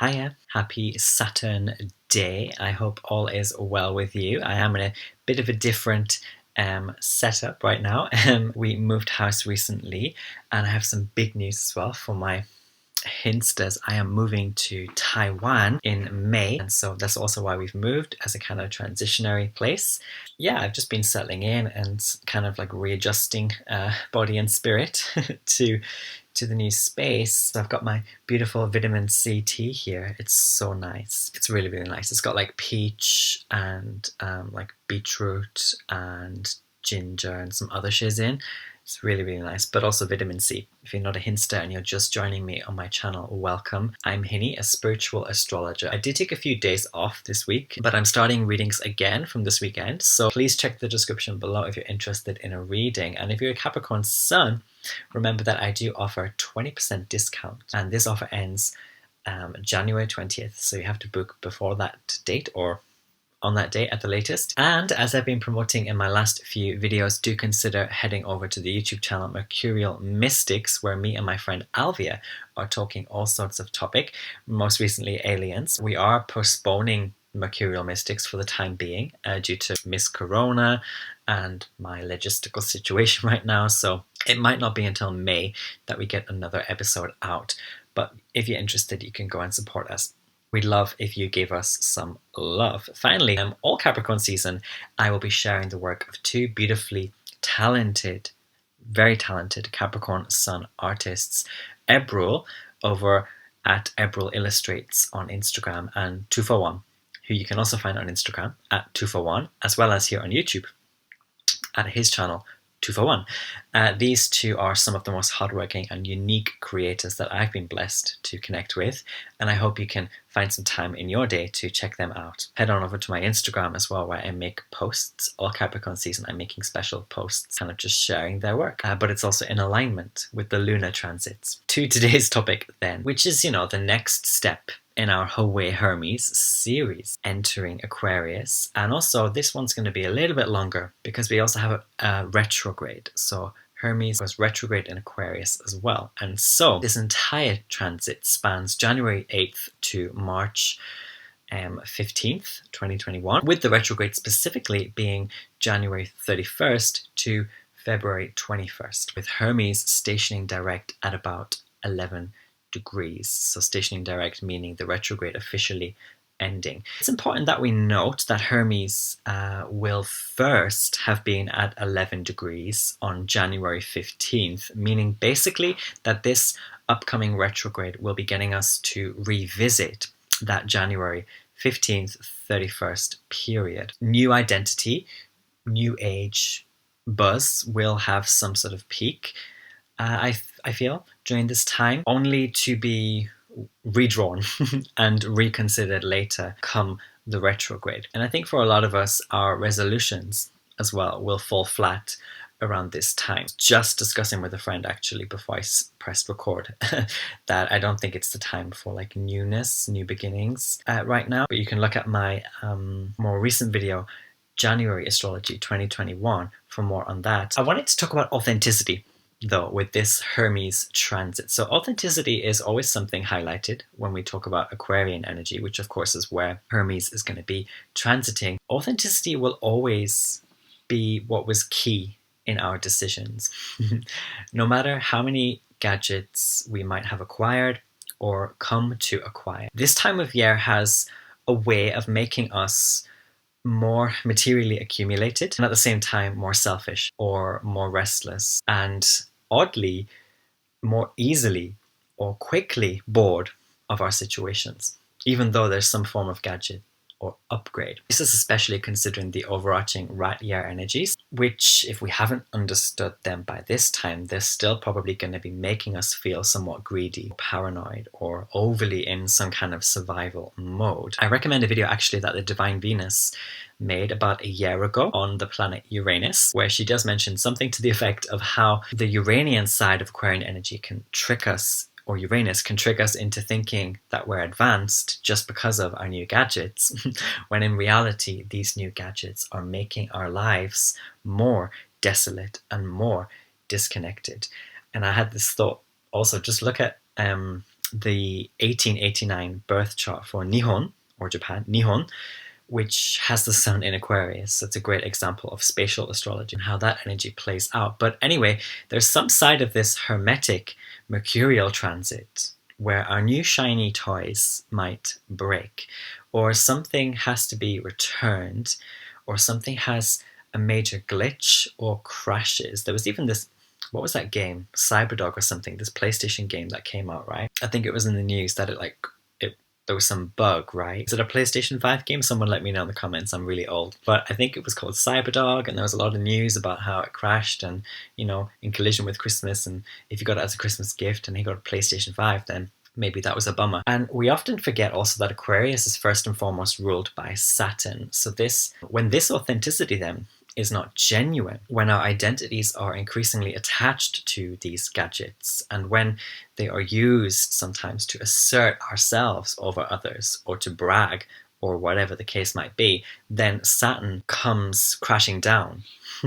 Hiya, happy Saturn day. I hope all is well with you. I am in a bit of a different setup right now. We moved house recently, and I have some big news as well for my Hinsters. I am moving to Taiwan in May, and so that's also why we've moved, as a kind of transitionary place. Yeah, I've just been settling in and kind of like readjusting body and spirit to the new space. So I've got my beautiful vitamin C tea here. It's so nice. It's really, really nice. It's got like peach and like beetroot and ginger and some other shiz in. It's really, really nice, but also vitamin C. If you're not a Hinster and you're just joining me on my channel, welcome. I'm Hinny, a spiritual astrologer. I did take a few days off this week, but I'm starting readings again from this weekend. So please check the description below if you're interested in a reading. And if you're a Capricorn Sun, remember that I do offer 20% discount. And this offer ends January 20th. So you have to book before that date or on that day at the latest. And as I've been promoting in my last few videos, do consider heading over to the YouTube channel Mercurial Mystics, where me and my friend Alvia are talking all sorts of topic, most recently aliens. We are postponing Mercurial Mystics for the time being due to Miss Corona and my logistical situation right now, so it might not be until May that we get another episode out. But if you're interested, you can go and support us. We'd love if you gave us some love. Finally, all Capricorn season, I will be sharing the work of two beautifully talented, very talented Capricorn Sun artists, Ebrul over at Ebrul Illustrates on Instagram, and Tufawon, who you can also find on Instagram at Tufawon, as well as here on YouTube at his channel, Tufawon. These two are some of the most hardworking and unique creators that I've been blessed to connect with, and I hope you can find some time in your day to check them out. Head on over to my Instagram as well, where I make posts. All Capricorn season, I'm making special posts, kind of just sharing their work, but it's also in alignment with the lunar transits. To today's topic then, which is, the next step in our Hawaii Hermes series, entering Aquarius. And also this one's going to be a little bit longer because we also have a retrograde. So Hermes was retrograde in Aquarius as well. And so this entire transit spans January 8th to March 15th, 2021, with the retrograde specifically being January 31st to February 21st, with Hermes stationing direct at about 11 degrees. So stationing direct meaning the retrograde officially ending. It's important that we note that Hermes will first have been at 11 degrees on January 15th, meaning basically that this upcoming retrograde will be getting us to revisit that January 15th, 31st period. New identity, new age buzz will have some sort of peak, I feel, during this time, only to be redrawn and reconsidered later come the retrograde. And I think for a lot of us, our resolutions as well will fall flat around this time. Just discussing with a friend actually before I pressed record that I don't think it's the time for like newness, new beginnings right now. But you can look at my more recent video, January Astrology 2021, for more on that. I wanted to talk about authenticity though with this Hermes transit. So authenticity is always something highlighted when we talk about Aquarian energy, which of course is where Hermes is going to be transiting. Authenticity will always be what was key in our decisions. No matter how many gadgets we might have acquired or come to acquire. This time of year has a way of making us more materially accumulated and at the same time more selfish or more restless and oddly more easily or quickly bored of our situations, even though there's some form of gadget or upgrade. This is especially considering the overarching rat year energies, which if we haven't understood them by this time, they're still probably going to be making us feel somewhat greedy, paranoid, or overly in some kind of survival mode. I recommend a video actually that the Divine Venus made about a year ago on the planet Uranus, where she does mention something to the effect of how the Uranian side of Aquarian energy can trick us, or Uranus can trick us into thinking that we're advanced just because of our new gadgets, when in reality these new gadgets are making our lives more desolate and more disconnected. And I had this thought also, just look at the 1889 birth chart for Nihon, or Japan, Nihon, which has the sun in Aquarius. That's a great example of spatial astrology and how that energy plays out. But anyway, there's some side of this hermetic mercurial transit where our new shiny toys might break, or something has to be returned, or something has a major glitch or crashes. There was even this, what was that game? Cyberdog or something, this PlayStation game that came out, right? I think it was in the news that there was some bug, right? Is it a PlayStation 5 game? Someone let me know in the comments, I'm really old. But I think it was called Cyberdog, and there was a lot of news about how it crashed and, you know, in collision with Christmas, and if you got it as a Christmas gift and he got a PlayStation 5, then maybe that was a bummer. And we often forget also that Aquarius is first and foremost ruled by Saturn. So when this authenticity then is not genuine, when our identities are increasingly attached to these gadgets, and when they are used sometimes to assert ourselves over others or to brag or whatever the case might be, then Saturn comes crashing down.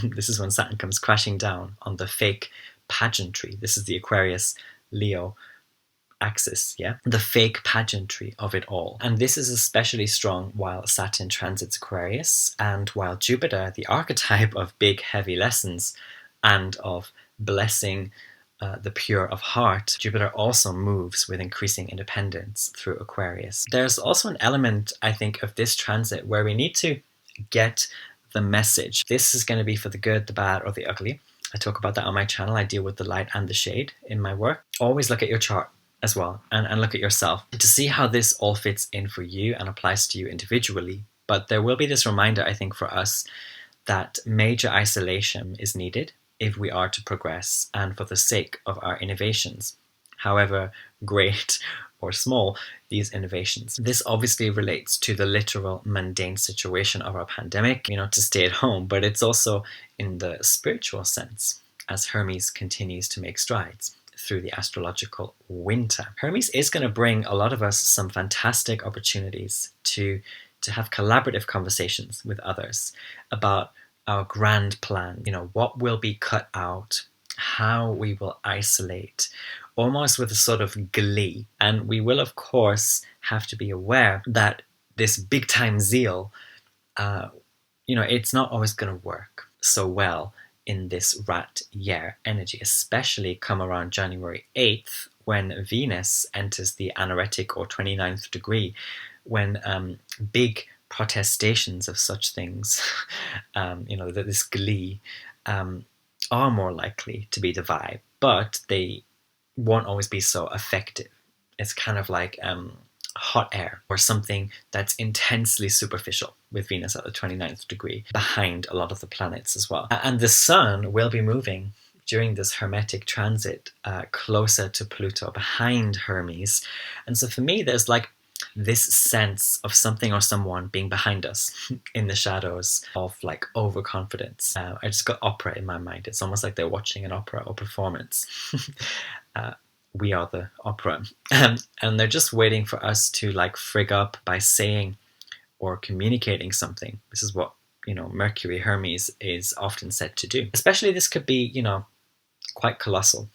This is when Saturn comes crashing down on the fake pageantry. This is the Aquarius Leo axis, yeah? The fake pageantry of it all. And this is especially strong while Saturn transits Aquarius, and while Jupiter, the archetype of big, heavy lessons and of blessing the pure of heart, Jupiter also moves with increasing independence through Aquarius. There's also an element, I think, of this transit where we need to get the message. This is going to be for the good, the bad, or the ugly. I talk about that on my channel. I deal with the light and the shade in my work. Always look at your chart as well, and look at yourself to see how this all fits in for you and applies to you individually. But there will be this reminder, I think, for us that major isolation is needed if we are to progress and for the sake of our innovations, however great or small these innovations. This obviously relates to the literal mundane situation of our pandemic, you know, to stay at home, but it's also in the spiritual sense as Hermes continues to make strides through the astrological winter. Hermes is going to bring a lot of us some fantastic opportunities to have collaborative conversations with others about our grand plan, you know, what will be cut out, how we will isolate, almost with a sort of glee. And we will, of course, have to be aware that this big time zeal, you know, it's not always going to work so well in this rat year energy, especially come around January 8th, when Venus enters the anaretic or 29th degree, when big protestations of such things, you know, that this glee, are more likely to be the vibe, but they won't always be so effective. It's kind of like hot air or something that's intensely superficial with Venus at the 29th degree behind a lot of the planets as well. And the sun will be moving during this hermetic transit closer to Pluto behind Hermes. And so for me, there's like this sense of something or someone being behind us in the shadows of like overconfidence. I just got opera in my mind. It's almost like they're watching an opera or performance. We are the opera. And they're just waiting for us to like frig up by saying or communicating something. This is what, you know, Mercury, Hermes is often said to do. Especially this could be, you know, quite colossal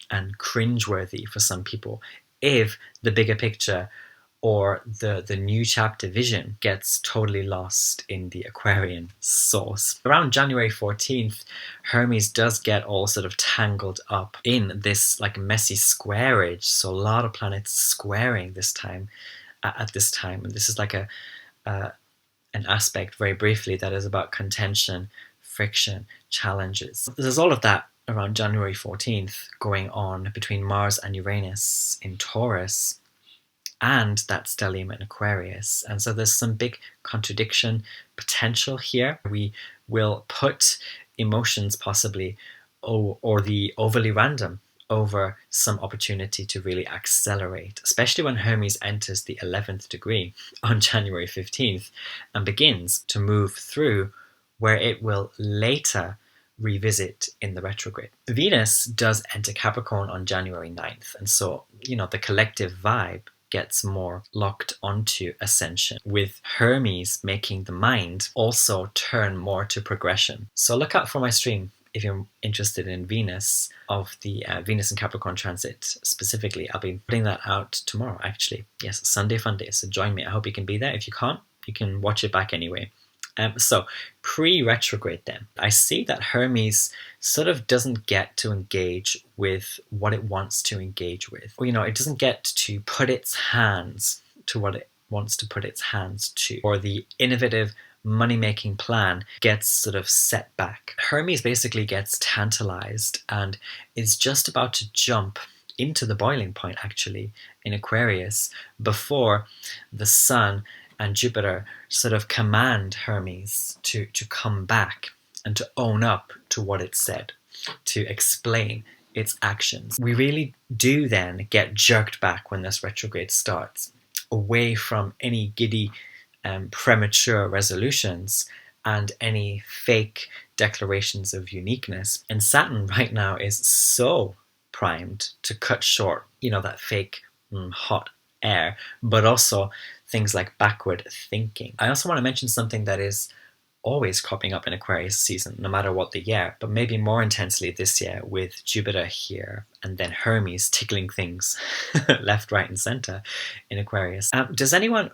and cringeworthy for some people if the bigger picture or the new chapter vision gets totally lost in the Aquarian source. Around January 14th, Hermes does get all sort of tangled up in this like messy squarage. So a lot of planets squaring this time, at this time. And this is like an aspect, very briefly, that is about contention, friction, challenges. There's all of that around January 14th going on between Mars and Uranus in Taurus, and that stellium in Aquarius. And so there's some big contradiction potential here. We will put emotions possibly, or the overly random, over some opportunity to really accelerate, especially when Hermes enters the 11th degree on January 15th and begins to move through where it will later revisit in the retrograde. Venus does enter Capricorn on January 9th. And so, you know, the collective vibe gets more locked onto ascension, with Hermes making the mind also turn more to progression. So look out for my stream if you're interested in Venus, of the Venus and Capricorn transit specifically, I'll be putting that out tomorrow, actually. Yes, Sunday Fun Day. So join me. I hope you can be there. If you can't, you can watch it back anyway. So pre-retrograde then, I see that Hermes sort of doesn't get to engage with what it wants to engage with. Or, it doesn't get to put its hands to what it wants to put its hands to. Or the innovative money-making plan gets sort of set back. Hermes basically gets tantalized and is just about to jump into the boiling point, actually, in Aquarius, before the Sun and Jupiter sort of command Hermes to come back and to own up to what it said, to explain its actions. We really do then get jerked back when this retrograde starts, away from any giddy, premature resolutions and any fake declarations of uniqueness. And Saturn right now is so primed to cut short, that fake hot air, but also things like backward thinking. I also want to mention something that is always cropping up in Aquarius season, no matter what the year, but maybe more intensely this year with Jupiter here and then Hermes tickling things left, right, and center in Aquarius. Does anyone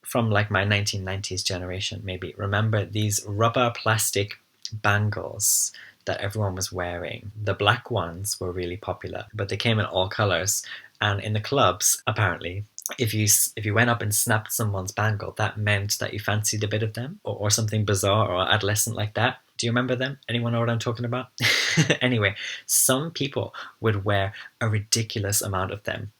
from like my 1990s generation maybe remember these rubber plastic bangles that everyone was wearing? The black ones were really popular, but they came in all colors. And in the clubs, apparently, if you went up and snapped someone's bangle, that meant that you fancied a bit of them, or something bizarre or adolescent like that. Do you remember them? Anyone know what I'm talking about? Anyway, some people would wear a ridiculous amount of them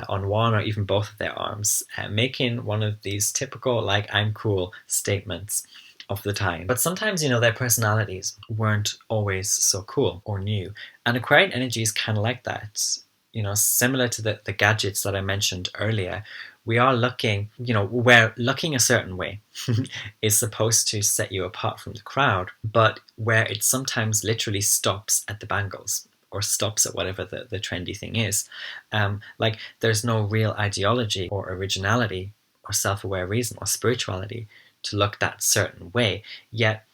on one or even both of their arms, making one of these typical, like, I'm cool statements of the time. But sometimes, their personalities weren't always so cool or new. And Aquarian energy is kind of like that. Similar to the gadgets that I mentioned earlier, we are looking, where looking a certain way is supposed to set you apart from the crowd, but where it sometimes literally stops at the bangles or stops at whatever the trendy thing is. Like there's no real ideology or originality or self-aware reason or spirituality to look that certain way, yet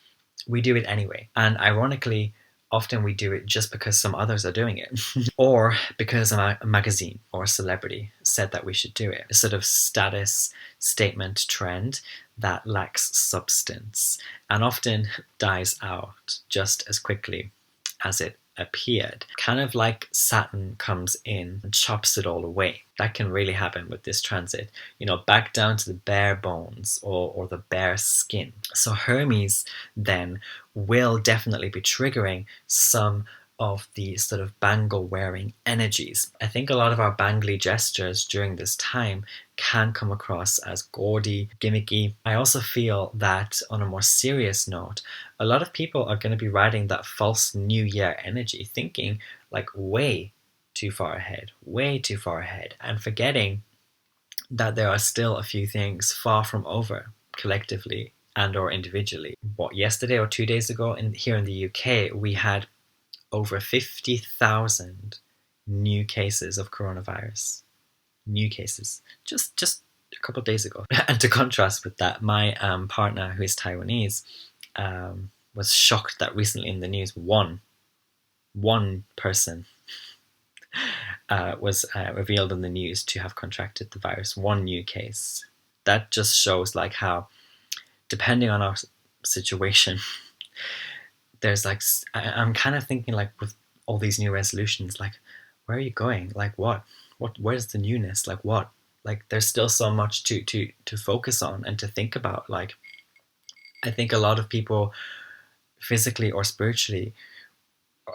we do it anyway. And ironically, often we do it just because some others are doing it, or because a magazine or a celebrity said that we should do it. A sort of status statement trend that lacks substance and often dies out just as quickly as it appeared. Kind of like Saturn comes in and chops it all away. That can really happen with this transit, back down to the bare bones or the bare skin. So Hermes then will definitely be triggering some of the sort of bangle wearing energies. I think a lot of our bangly gestures during this time can come across as gaudy, gimmicky. I also feel that on a more serious note, a lot of people are going to be riding that false New Year energy, thinking like way too far ahead, and forgetting that there are still a few things far from over collectively and or individually. Yesterday or 2 days ago here in the UK, we had over 50,000 new cases of coronavirus. New cases. Just a couple of days ago. And to contrast with that, my partner, who is Taiwanese, was shocked that recently in the news, one person was revealed in the news to have contracted the virus. One new case. That just shows like how, depending on our situation, there's like, I'm kind of thinking like with all these new resolutions, like, where are you going? Like what, where's the newness? Like what? Like there's still so much to focus on and to think about. Like, I think a lot of people physically or spiritually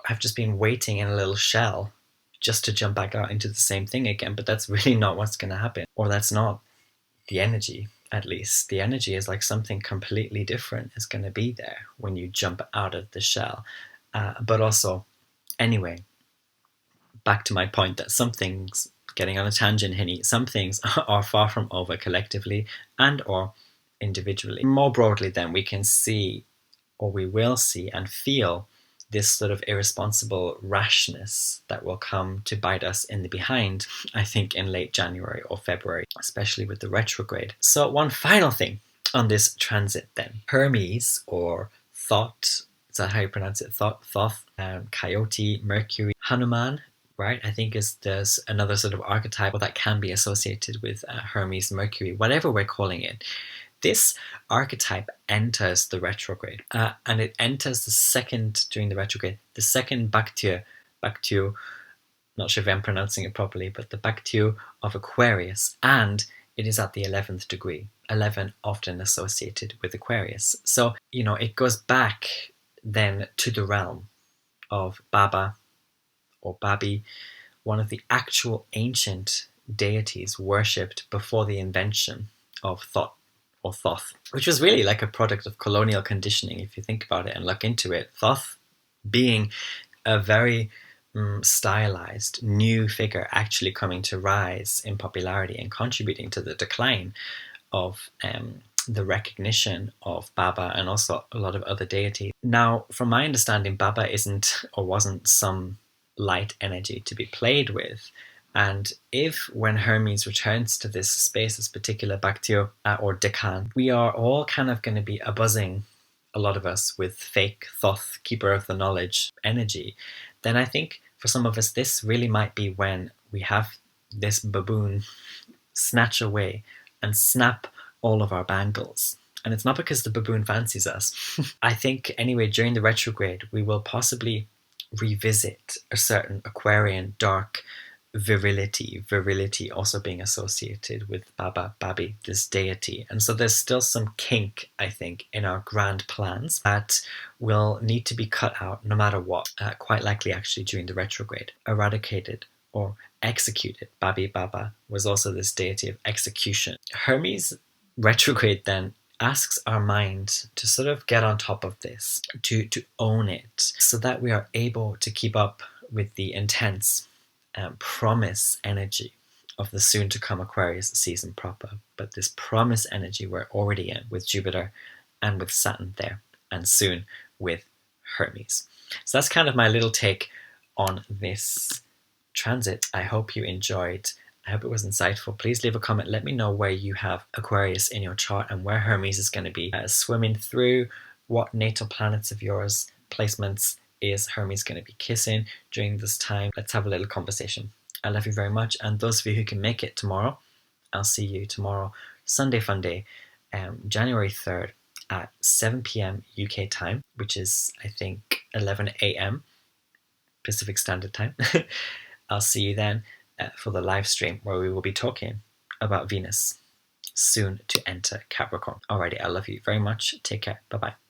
have just been waiting in a little shell just to jump back out into the same thing again. But that's really not what's going to happen. Or that's not the energy, at least. The energy is like something completely different is going to be there when you jump out of the shell. But also, anyway, back to my point that some things, getting on a tangent, Hinny, some things are far from over collectively and or individually. More broadly then, we can see, or we will see and feel, this sort of irresponsible rashness that will come to bite us in the behind, I think in late January or February, especially with the retrograde. So one final thing on this transit then. Hermes, or thought, Is that how you pronounce it? Thoth, Coyote, Mercury, Hanuman, right? I think there's another sort of archetype that can be associated with Hermes, Mercury, whatever we're calling it. This archetype enters the retrograde, and it enters during the retrograde, the second Baktio, not sure if I'm pronouncing it properly, but the Baktio of Aquarius, and it is at the 11th degree, 11 often associated with Aquarius. So, it goes back then to the realm of Baba or Babi, one of the actual ancient deities worshipped before the invention of Thoth or Thoth, which was really like a product of colonial conditioning, if you think about it and look into it. Thoth being a very stylized new figure, actually coming to rise in popularity and contributing to the decline of the recognition of Baba and also a lot of other deities. Now, from my understanding, Baba isn't or wasn't some light energy to be played with. And if, when Hermes returns to this space, this particular Baktio or Deccan, we are all kind of going to be buzzing, a lot of us, with fake Thoth, keeper of the knowledge energy, then I think for some of us, this really might be when we have this baboon snatch away and snap all of our bangles. And it's not because the baboon fancies us. I think, anyway, during the retrograde, we will possibly revisit a certain Aquarian dark virility also being associated with Baba, Babi, this deity. And so there's still some kink, I think, in our grand plans that will need to be cut out no matter what, quite likely actually during the retrograde. Eradicated or executed. Babi Baba was also this deity of execution. Hermes retrograde then asks our mind to sort of get on top of this, to own it, so that we are able to keep up with the intense promise energy of the soon to come Aquarius season proper. But this promise energy we're already in with Jupiter and with Saturn there, and soon with Hermes. So that's kind of my little take on this transit. I hope you enjoyed. I hope it was insightful. Please leave a comment. Let me know where you have Aquarius in your chart and where Hermes is going to be swimming through. What natal planets of yours, placements, is Hermes going to be kissing during this time? Let's have a little conversation. I love you very much. And those of you who can make it tomorrow, I'll see you tomorrow, Sunday Fun Day, January 3rd at 7 p.m. UK time, which is, I think, 11 a.m. Pacific Standard Time. I'll see you then for the live stream where we will be talking about Venus soon to enter Capricorn. Alrighty, I love you very much. Take care. Bye-bye.